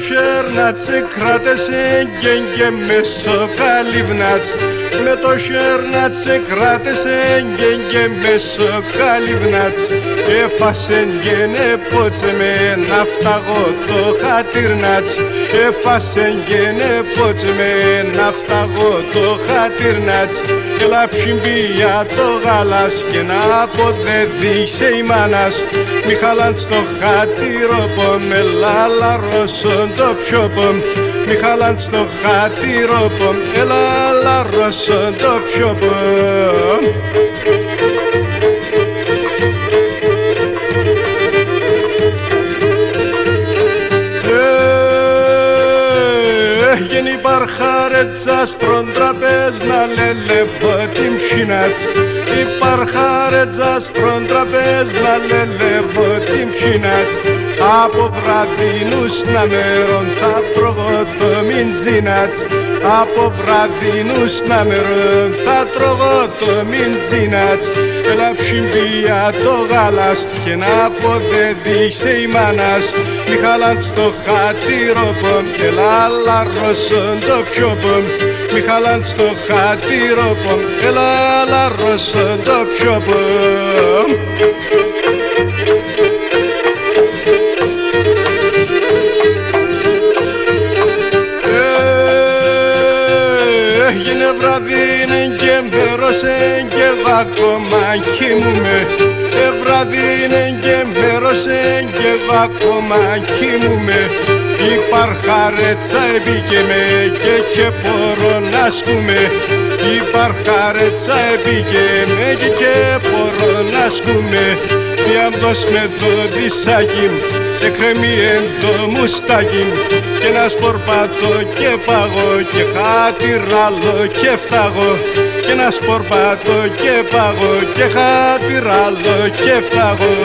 šernats kratese genge meso kalivnats με το šernats kratese genge meso kalivnats έφασεν γένε πότσε με ναυταγό το χατήρνατς έφασεν γένε πότσε με ναυταγό το χατήρνατς έλα ψυμπία το γάλας και να αποδεδίσε η μάνας μη χαλάν στο χατήροπο με λαλαρώσον το πιόπο μη χαλάν στο χατήροπο έλα λαλαρώσον το πιόπο. Γίνει παρχάρετσα στον τραπέζ να λελεύω την ψινάτ η παρχάρετσα στον τραπέζ να λελεύω την ψινάτ από βραδινούς να μερών θα τρώγω το μιντζίνατ από βραδινούς να μερών θα τρώγω το μιντζίνατ έλα ψυμπία το γάλας και να αποδεδίσε η μάνας μη χαλάν στο χατήροπο έλα λαρώσον το πιόπο μη χαλάν στο χατήροπο έλα λαρώσον το πιόπο. Έγινε βραδίνε και μέρωσεν και ακόμα κοιμούμαι βραδίνε και μέρωσεν και ακόμα κοιμούμαι η παρχαρέτσα επίκε με και μπορώ να σκούμε η παρχαρέτσα επίκε με και μπορώ να σκούμε διάμδος με το δισάκι εκρεμίεν το μουστάκι και ένα σπορπάτο και πάγω και χατηράλο και φτάγω και ένα σπορπάτο και πάγω και χατηράλο και φτάγω.